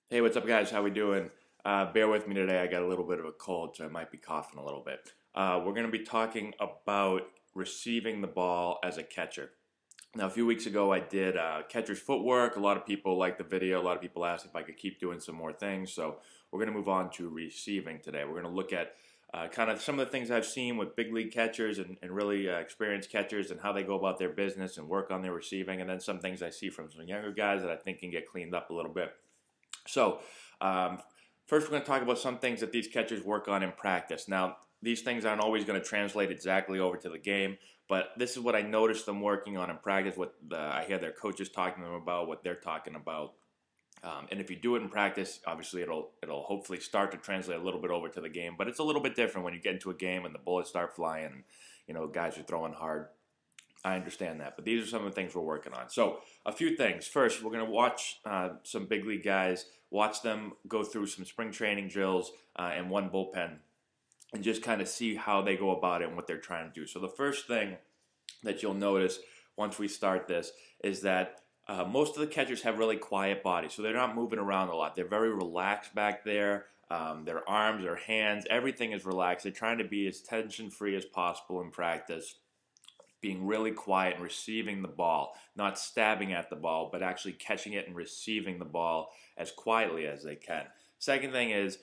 Hey, what's up, guys? How we doing? Bear with me today. I got a little bit of a cold, so I might be coughing a little bit. We're going to be talking about receiving the ball as a catcher. Now, a few weeks ago, I did catcher's footwork. A lot of people liked the video. A lot of people asked if I could keep doing some more things. So we're going to move on to receiving today. We're going to look at kind of some of the things I've seen with big league catchers and really experienced catchers and how they go about their business and work on their receiving, and then some things I see from some younger guys that I think can get cleaned up a little bit. So, um, first, we're going to talk about some things that these catchers work on in practice. Now, these things aren't always going to translate exactly over to the game, but this is what I noticed them working on in practice. I hear their coaches talking to them about, what they're talking about. And if you do it in practice, obviously it'll hopefully start to translate a little bit over to the game. But it's a little bit different when you get into a game and the bullets start flying, and guys are throwing hard. I understand that, but these are some of the things we're working on. So, a few things. First, we're going to watch some big league guys, watch them go through some spring training drills and one bullpen, and just kind of see how they go about it and what they're trying to do. So, the first thing that you'll notice once we start this is that most of the catchers have really quiet bodies, so they're not moving around a lot. They're very relaxed back there. Their arms, their hands, everything is relaxed. They're trying to be as tension free as possible in practice, being really quiet and receiving the ball, not stabbing at the ball, but actually catching it and receiving the ball as quietly as they can. Second thing is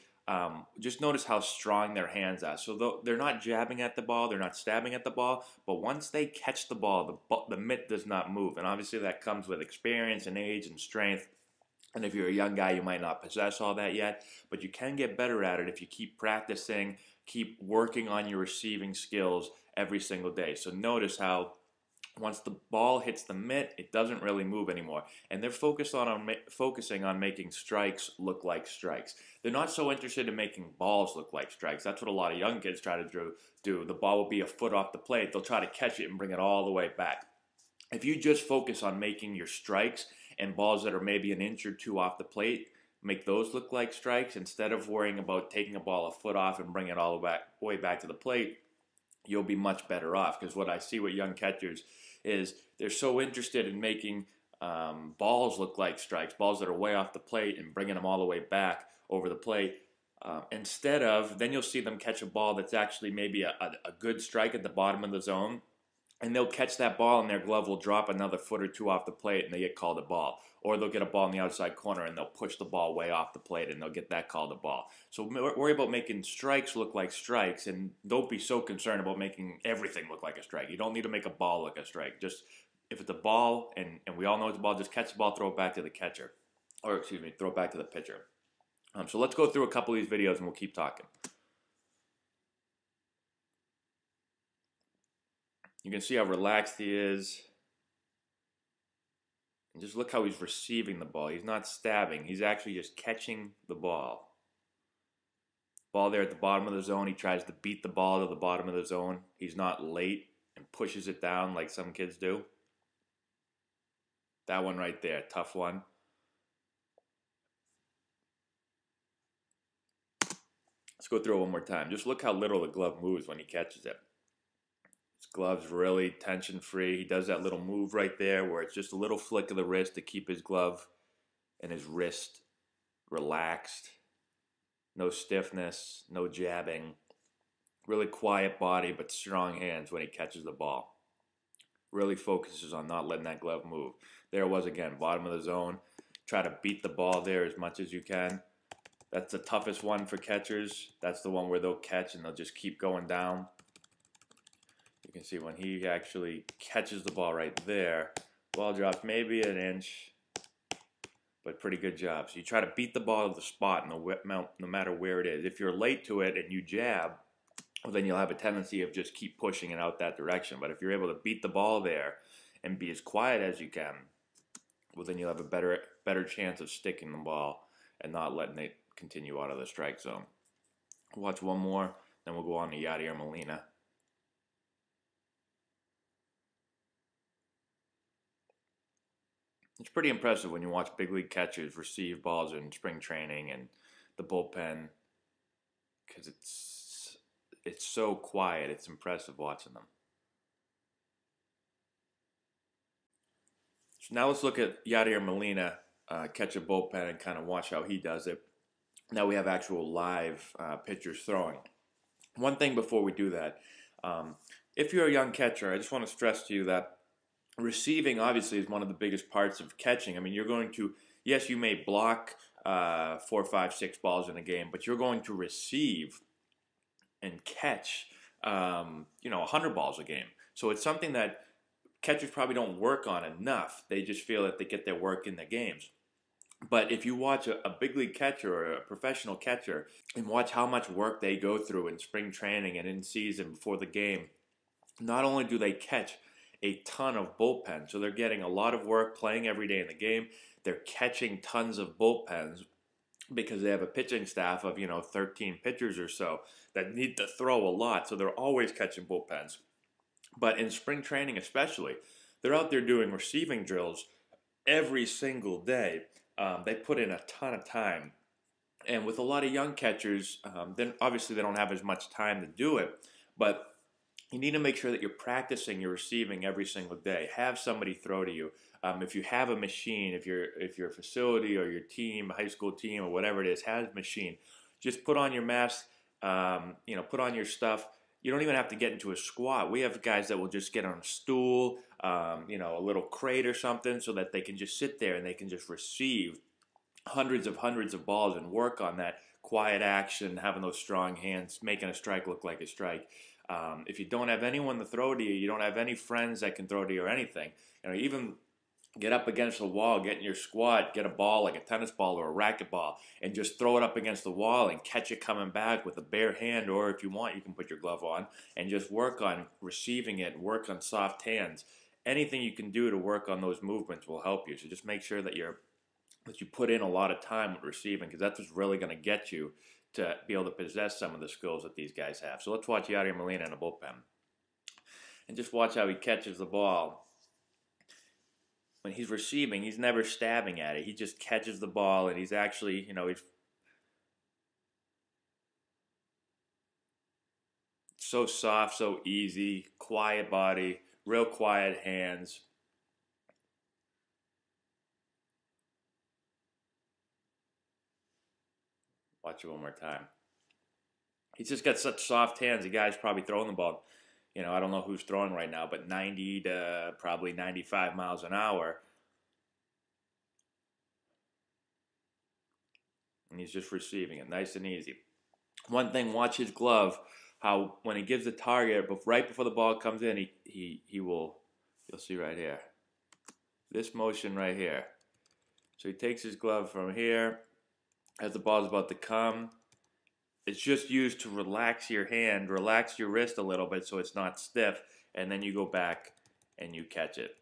just notice how strong their hands are. So they're not jabbing at the ball, they're not stabbing at the ball, but once they catch the ball, the mitt does not move. And obviously that comes with experience and age and strength. And if you're a young guy, you might not possess all that yet, but you can get better at it if you keep practicing, keep working on your receiving skills every single day. So notice how once the ball hits the mitt, it doesn't really move anymore. And they're focusing on making strikes look like strikes. They're not so interested in making balls look like strikes. That's what a lot of young kids try to do. The ball will be a foot off the plate. They'll try to catch it and bring it all the way back. If you just focus on making your strikes and balls that are maybe an inch or two off the plate, make those look like strikes instead of worrying about taking a ball a foot off and bring it all the way back to the plate, you'll be much better off. Because what I see with young catchers is they're so interested in making balls look like strikes, balls that are way off the plate, and bringing them all the way back over the plate. Instead of, then you'll see them catch a ball that's actually maybe a good strike at the bottom of the zone, and they'll catch that ball and their glove will drop another foot or two off the plate and they get called a ball. Or they'll get a ball in the outside corner and they'll push the ball way off the plate and they'll get that called a ball. So worry about making strikes look like strikes, and don't be so concerned about making everything look like a strike. You don't need to make a ball look a strike. Just if it's a ball and we all know it's a ball, just catch the ball, throw it back to the catcher. Or excuse me, throw it back to the pitcher. So let's go through a couple of these videos and we'll keep talking. You can see how relaxed he is. And just look how he's receiving the ball. He's not stabbing. He's actually just catching the ball. Ball there at the bottom of the zone. He tries to beat the ball to the bottom of the zone. He's not late and pushes it down like some kids do. That one right there, tough one. Let's go through it one more time. Just look how little the glove moves when he catches it. His glove's really tension free. He does that little move right there where it's just a little flick of the wrist to keep his glove and his wrist relaxed. No stiffness, no jabbing. Really quiet body but strong hands when he catches the ball. Really focuses on not letting that glove move. There it was again, bottom of the zone. Try to beat the ball there as much as you can. That's the toughest one for catchers. That's the one where they'll catch and they'll just keep going down. You can see when he actually catches the ball right there, ball drops maybe an inch, but pretty good job. So you try to beat the ball to the spot no matter where it is. If you're late to it and you jab, well, then you'll have a tendency of just keep pushing it out that direction. But if you're able to beat the ball there and be as quiet as you can, well, then you'll have a better chance of sticking the ball and not letting it continue out of the strike zone. Watch one more, then we'll go on to Yadier Molina. It's pretty impressive when you watch big league catchers receive balls in spring training and the bullpen, because it's so quiet. It's impressive watching them. So now let's look at Yadier Molina catch a bullpen and kind of watch how he does it. Now we have actual live pitchers throwing. One thing before we do that, if you're a young catcher, I just want to stress to you that receiving obviously is one of the biggest parts of catching. I mean, you're going to, yes, you may block 4, 5, 6 balls in a game, but you're going to receive and catch, 100 balls a game. So it's something that catchers probably don't work on enough. They just feel that they get their work in the games. But if you watch a big league catcher or a professional catcher and watch how much work they go through in spring training and in season before the game, not only do they catch a ton of bullpens, so they're getting a lot of work playing every day in the game, they're catching tons of bullpens because they have a pitching staff of 13 pitchers or so that need to throw a lot, so they're always catching bullpens. But in spring training especially, they're out there doing receiving drills every single day. They put in a ton of time. And with a lot of young catchers, then obviously they don't have as much time to do it, but you need to make sure that you're practicing your receiving every single day. Have somebody throw to you. If you have a machine, if your facility or your team, high school team or whatever it is, has a machine, just put on your mask, put on your stuff. You don't even have to get into a squat. We have guys that will just get on a stool, a little crate or something, so that they can just sit there and they can just receive hundreds of balls and work on that quiet action, having those strong hands, making a strike look like a strike. If you don't have anyone to throw to you, you don't have any friends that can throw to you or anything, even get up against the wall, get in your squat, get a ball like a tennis ball or a racquetball, and just throw it up against the wall and catch it coming back with a bare hand, or if you want, you can put your glove on and just work on receiving it, work on soft hands. Anything you can do to work on those movements will help you. So just make sure that you put in a lot of time with receiving, because that's what's really going to get you to be able to possess some of the skills that these guys have. So let's watch Yadier Molina in a bullpen. And just watch how he catches the ball. When he's receiving, he's never stabbing at it. He just catches the ball, and he's actually, he's so soft, so easy, quiet body, real quiet hands. Watch it one more time. He's just got such soft hands. The guy's probably throwing the ball, I don't know who's throwing right now, but 90 to probably 95 miles an hour. And he's just receiving it nice and easy. One thing, watch his glove, how when he gives the target, but right before the ball comes in, he will, you'll see right here, this motion right here. So he takes his glove from here, as the ball's about to come. It's just used to relax your hand, relax your wrist a little bit so it's not stiff, and then you go back and you catch it.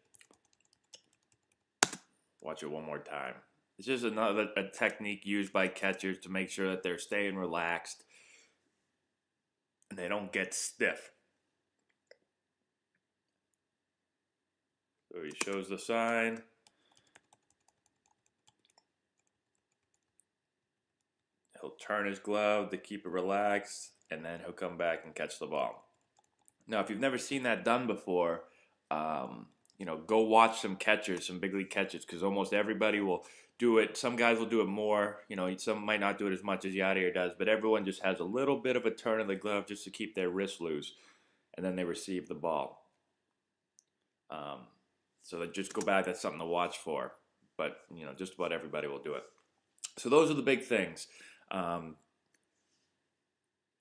Watch it one more time. It's just a technique used by catchers to make sure that they're staying relaxed and they don't get stiff. So he shows the sign. He'll turn his glove to keep it relaxed, and then he'll come back and catch the ball. Now, if you've never seen that done before, go watch some catchers, some big league catchers, because almost everybody will do it. Some guys will do it more. Some might not do it as much as Yadier does, but everyone just has a little bit of a turn of the glove just to keep their wrist loose, and then they receive the ball. So that just go back. That's something to watch for. But just about everybody will do it. So those are the big things.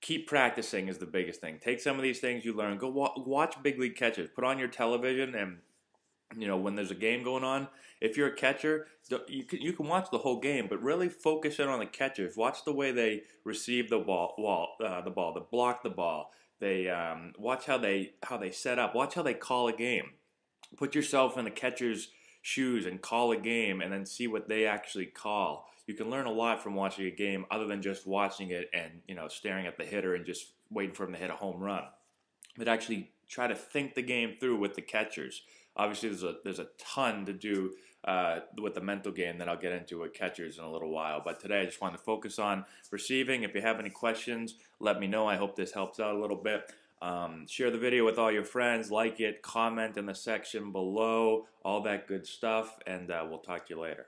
Keep practicing is the biggest thing. Take some of these things you learn. Go watch big league catchers. Put on your television, and when there's a game going on, if you're a catcher, you can watch the whole game, but really focus in on the catchers. Watch the way they receive the ball, they block the ball. They watch how they set up. Watch how they call a game. Put yourself in the catcher's shoes and call a game, and then see what they actually call. You can learn a lot from watching a game, other than just watching it and staring at the hitter and just waiting for him to hit a home run. But actually try to think the game through with the catchers. Obviously, there's a ton to do with the mental game that I'll get into with catchers in a little while. But today I just wanted to focus on receiving. If you have any questions, let me know. I hope this helps out a little bit. Share the video with all your friends, like it, comment in the section below, all that good stuff, and we'll talk to you later.